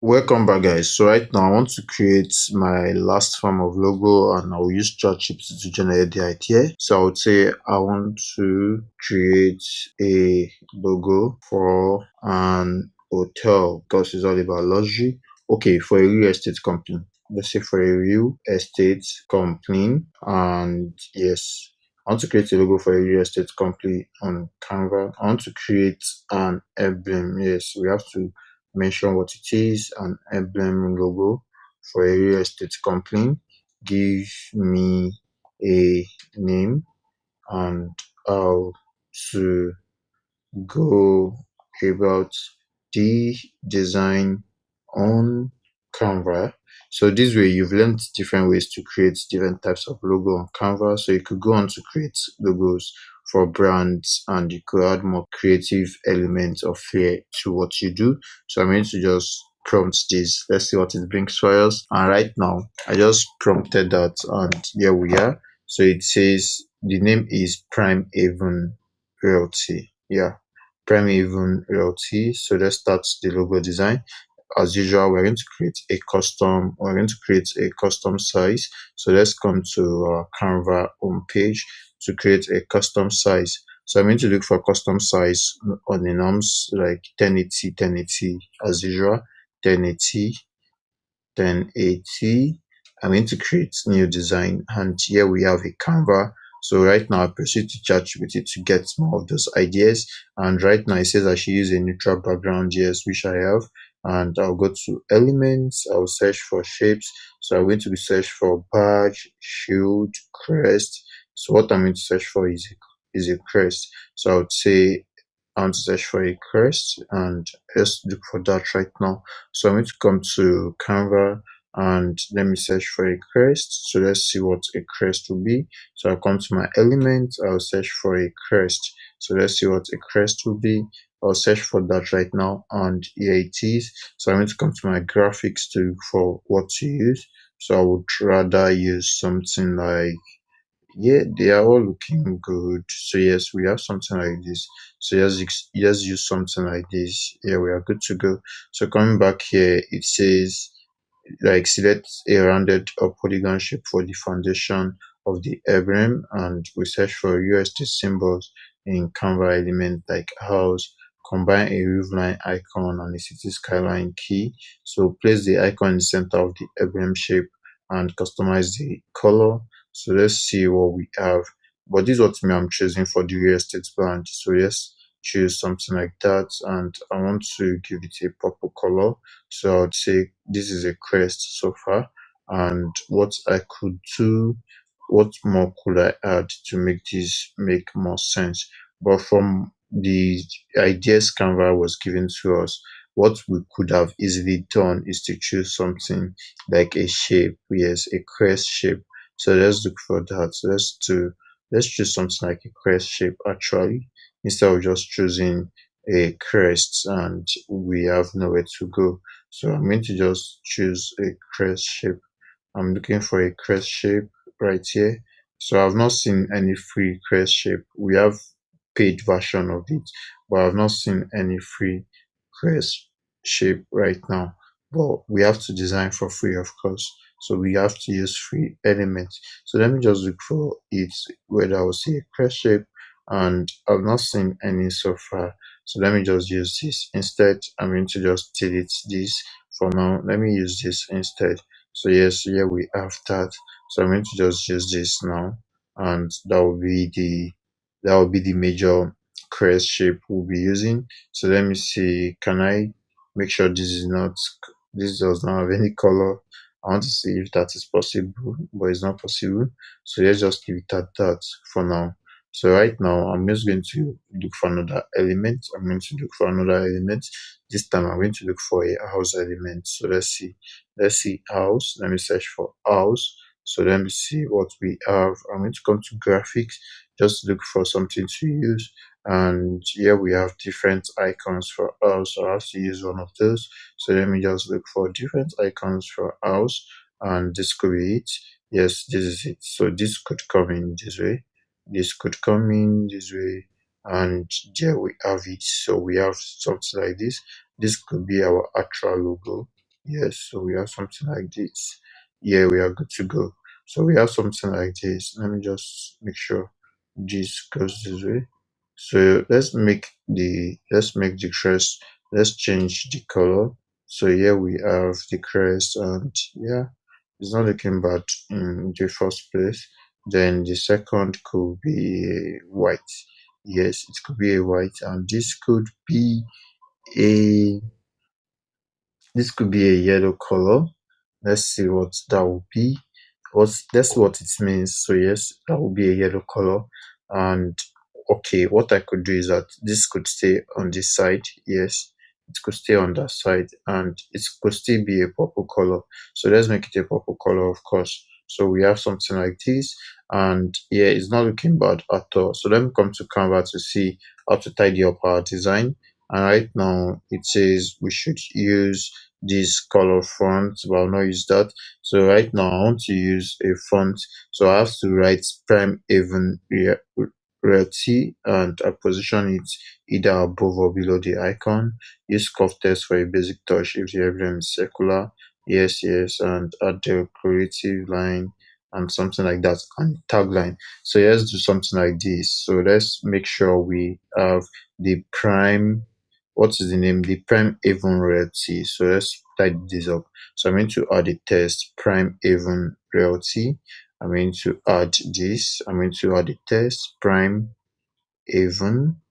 Welcome back, guys. So right now I want to create my last form of logo, and I'll use ChatGPT to generate the idea. So I would say I want to create a logo for an hotel because it's all about luxury. Okay, for a real estate company. Let's say for a real estate company, and yes, I want to create a logo for a real estate company on Canva. I want to create an emblem. Yes, we have to mention what it is, an emblem logo for a real estate company. Give me a name and how to go about the design on Canva. So this way you've learned different ways to create different types of logo on Canva. So you could go on to create logos for brands, and you could add more creative elements of flair to what you do. So I'm going to just prompt this. Let's see what it brings for us. And right now I just prompted that, and here we are. So it says the name is Prime Haven Realty. Yeah, Prime Haven Realty. So let's start the logo design. As usual, we're going to create a custom size. So let's come to Canva homepage to create a custom size. So I'm going to look for custom size on the norms like 1080 as usual, 1080 1080. I'm going to create new design, and here we have a Canva. So right now I proceed to ChatGPT to get more of those ideas, and right now it says I should use a neutral background, yes, which I have. And I'll go to elements, I'll search for shapes. So I'm going to be search for badge, shield, crest. So what I'm going to search for is a crest. So I would say I want to search for a crest, and let's look for that right now. So I'm going to come to Canva, and let me search for a crest. So let's see what a crest will be. So I'll come to my element, I'll search for a crest. So let's see what a crest will be. I'll search for that right now, and here it is. So I'm going to come to my graphics to look for what to use. So I would rather use something like, yeah, they are all looking good. So yes, we have something like this. So yes, use something like this. Yeah, we are good to go. So coming back here, it says like select a rounded or polygon shape for the foundation of the emblem, and we search for UST symbols in Canva element like house. Combine a roofline icon and a city skyline key. So place the icon in the center of the emblem shape and customize the color. So let's see what we have. But this is what me I'm choosing for the real estate brand. So let's choose something like that, and I want to give it a purple color. So I would say this is a crest so far. And what I could do, what more could I add to make this make more sense? But from the ideas Canva was given to us, what we could have easily done is to choose something like a shape. Yes, a crest shape. So let's look for that. So let's choose something like a crest shape actually, instead of just choosing a crest and we have nowhere to go. So I'm going to just choose a crest shape. I'm looking for a crest shape right here. So I've not seen any free crest shape. We have paid version of it, but I've not seen any free crest shape right now. But we have to design for free, of course. So we have to use free elements. So let me just look for it whether I will see a crest shape, and I've not seen any so far. So let me just use this. Instead, I'm going to just delete this for now. Let me use this instead. So yes, here we have that. So I'm going to just use this now, and that will be the major crest shape we'll be using. So let me see. Can I make sure this does not have any color? I want to see if that is possible, but it's not possible. So let's just leave it at that for now. So right now, I'm just going to look for another element. I'm going to look for another element. This time, I'm going to look for a house element. So let's see. Let's see house. Let me search for house. So let me see what we have. I'm going to come to graphics, just look for something to use. And here we have different icons for house. So I have to use one of those. So let me just look for different icons for house. And this could be it. Yes, this is it. So this could come in this way. This could come in this way. And there we have it. So we have something like this. This could be our actual logo. Yes, so we have something like this. Yeah, we are good to go. So we have something like this. Let me just make sure this goes this way. So let's make the crest. Let's change the color. So here we have the crest, and yeah, it's not looking bad in the first place. Then the second could be white. Yes, it could be a white, and a this could be a yellow color. Let's see what that will be. That's what it means. So yes, that will be a yellow color. And okay, what I could do is that this could stay on this side. Yes, it could stay on that side, and it could still be a purple color. So let's make it a purple color, of course. So we have something like this, and yeah, it's not looking bad at all. So let me come to Canva to see how to tidy up our design. And right now it says we should use this color font, but I'll not use that. So right now I want to use a font. So I have to write prime even reality, and I position it either above or below the icon. Use curve text for a basic touch if the emblem is circular. Yes, yes, and add the creative line and something like that, and tagline. So let's do something like this. So let's make sure we have the prime, what is the name? The prime even realty. So let's type this up. So I'm going to add a test prime even realty. I'm going to add this. I'm going to add a test prime even.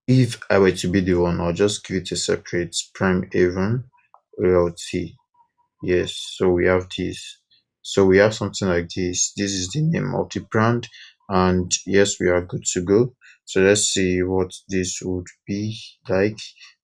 If I were to be the one, I'll just give it a separate prime even realty. Yes, so we have this. So we have something like this. This is the name of the brand, and yes, we are good to go. So let's see what this would be like.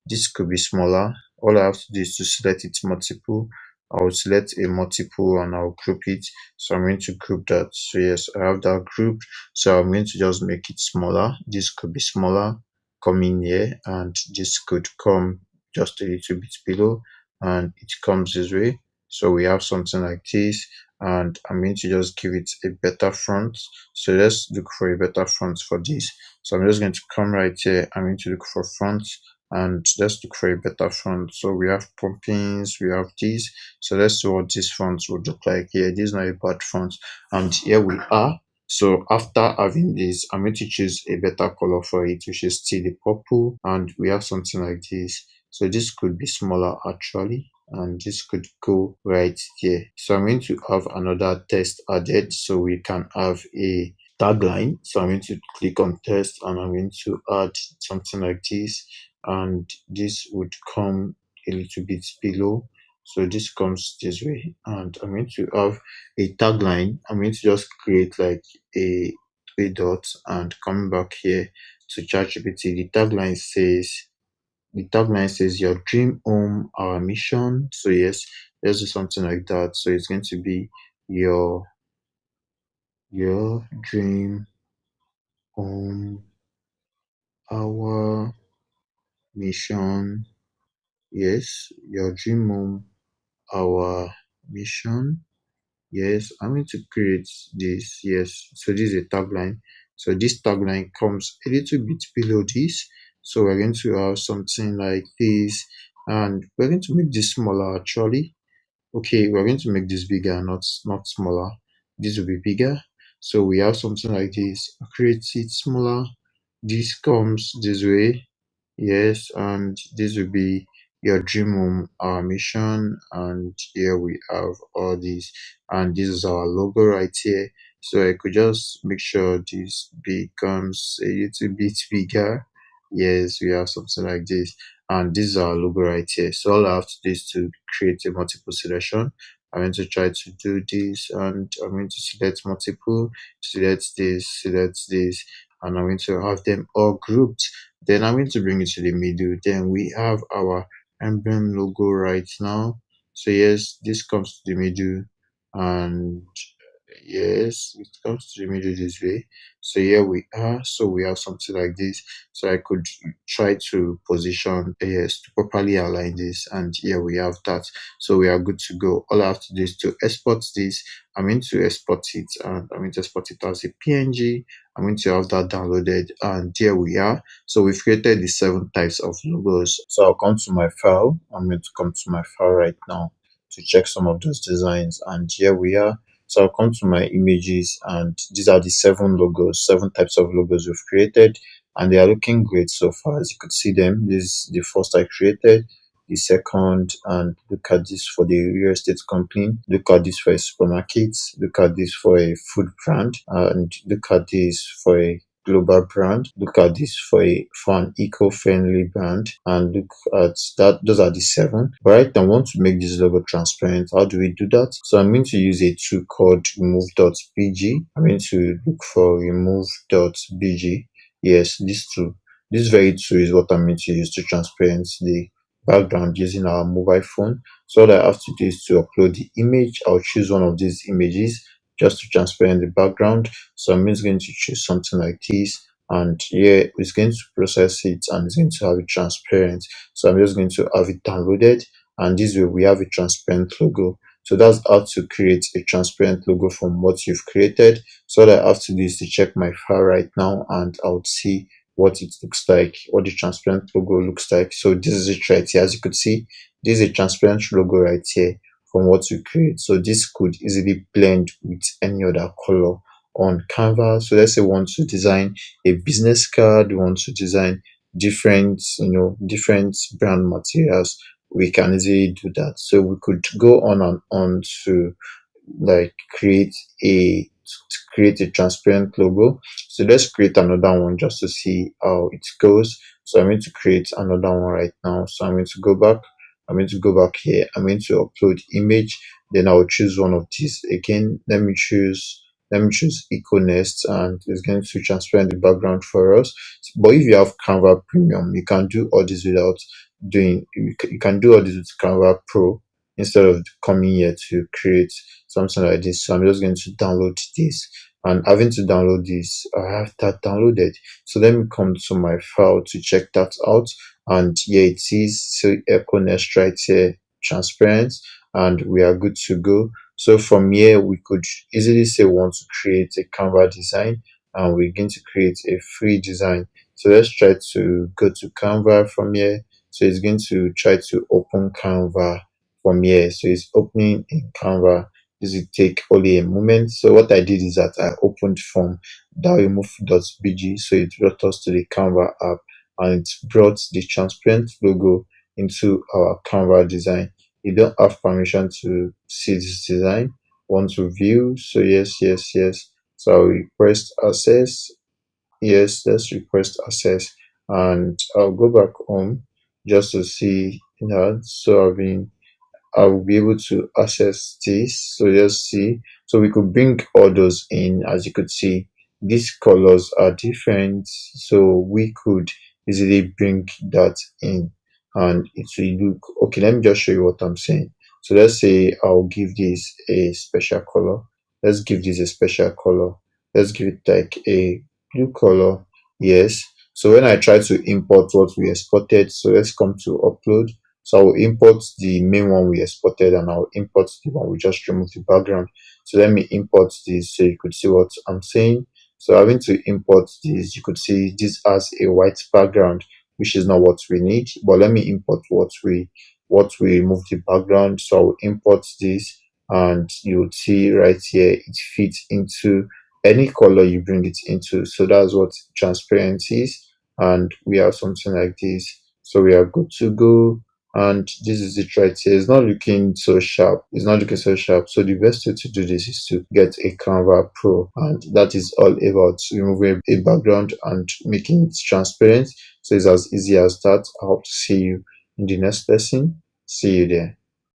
This could be smaller. All I have to do is to select its multiple. I will select a multiple and I'll group it. So I'm going to group that. So yes, I have that group. So I'm going to just make it smaller. This could be smaller, come in here, and this could come just a little bit below, and it comes this way. So we have something like this, and I'm going to just give it a better front. So let's look for a better front for this. So I'm just going to come right here. I'm going to look for front, and let's look for a better front. So we have pumpkins, we have this. So let's see what this front would look like. Yeah, this is not a bad front, and here we are. So after having this, I'm going to choose a better color for it, which is still the purple, and we have something like this. So this could be smaller actually, and this could go right here. So I'm going to have another text added so we can have a tagline. So I'm going to click on text and I'm going to add something like this, and this would come a little bit below. So this comes this way, and I'm going to have a tagline. I'm going to just create like a three dots and come back here to ChatGPT. The tagline says your dream home, our mission. So yes, let's do something like that. So it's going to be your your dream home, our mission. Yes, your dream home, our mission. Yes, I'm going to create this. Yes, so this is a tagline. So this tagline comes a little bit below this. So we're going to have something like this, and we're going to make this smaller actually. Okay, we're going to make this bigger, not smaller. This will be bigger. So we have something like this. Create it smaller. This comes this way. Yes, and this will be your dream home, our mission, and here we have all these, and this is our logo right here. So I could just make sure this becomes a little bit bigger. Yes, we have something like this, and this is our logo right here. So all I have to do is to create a multiple selection. I'm going to try to do this, and I'm going to select multiple, select this, and I'm going to have them all grouped. Then I'm going to bring it to the middle. Then we have our emblem logo right now. So yes, this comes to the middle, and yes, it comes to the middle this way. So here we are. So we have something like this. So I could try to position, yes, to properly align this, and here we have that. So we are good to go. All I have to do is to export this. I'm going to export it, and I'm going to export it as a PNG, I'm going to have that downloaded, and there we are. So we've created the 7 types of logos. So I'll come to my file. I'm going to come to my file right now to check some of those designs, and here we are. So I'll come to my images, and these are the 7 logos, 7 types of logos we've created, and they are looking great so far. As you could see them, this is the first I created, the second, and look at this for the real estate company, look at this for a supermarket, look at this for a food brand, and look at this for a global brand, look at this for an eco-friendly brand, and look at that. Those are the 7. But right now I want to make this logo transparent. How do we do that? So I'm going to use a tool called remove.bg. I'm going to look for remove.bg. Yes, this tool, this very tool is what I'm going to use to transparent the background using our mobile phone. So all I have to do is to upload the image. I'll choose one of these images just to transparent the background. So I'm just going to choose something like this, and here it's going to process it and it's going to have it transparent. So I'm just going to have it downloaded, and this way we have a transparent logo. So that's how to create a transparent logo from what you've created. So all I have to do is to check my file right now, and I would see what it looks like, what the transparent logo looks like. So this is it right here. As you could see, this is a transparent logo right here from what you create. So this could easily blend with any other color on Canva. So let's say we want to design a business card, we want to design different, different brand materials, we can easily do that. So we could go on and on to like create a transparent logo. So let's create another one just to see how it goes. So I'm going to create another one right now. So I'm going to go back. I'm going to go back here. I'm going to upload image. Then I'll choose one of these again. Let me choose Eco Nest, and it's going to transparent the background for us. But if you have Canva Premium, you can do all this without doing. You can do all this with Canva Pro instead of coming here to create something like this. So I'm just going to download this, and having to download this, I have that downloaded. So let me come to my file to check that out, and here it is. So Echo Nest right here, transparent, and we are good to go. So from here we could easily say we want to create a Canva design, and we're going to create a free design. So let's try to go to Canva from here. So it's going to try to open Canva from here. So it's opening in Canva. This will take only a moment. So what I did is that I opened from remove.bg. So it brought us to the Canva app, and it brought the transparent logo into our Canva design. You don't have permission to see this design. Want to view? So yes, yes, yes. So I'll request access. Yes, let's request access, and I'll go back home just to see that. So I will be able to access this. So just see. So we could bring all those in. As you could see, these colors are different. So we could easily bring that in, and it will look okay. Let me just show you what I'm saying. So let's say I'll give this a special color. Let's give this a special color. Let's give it like a blue color. Yes. So when I try to import what we exported, so let's come to upload. So I'll import the main one we exported, and I'll import the one we just removed the background. So let me import this so you could see what I'm saying. So having to import this, you could see this has a white background, which is not what we need. But let me import what we remove the background. So I'll import this, and you'll see right here it fits into any color you bring it into. So that's what transparency is, and we have something like this. So we are good to go, and this is it right here. It's not looking so sharp. It's not looking so sharp. So the best way to do this is to get a Canva Pro, and that is all about removing a background and making it transparent. So it's as easy as that. I hope to see you in the next lesson. See you there.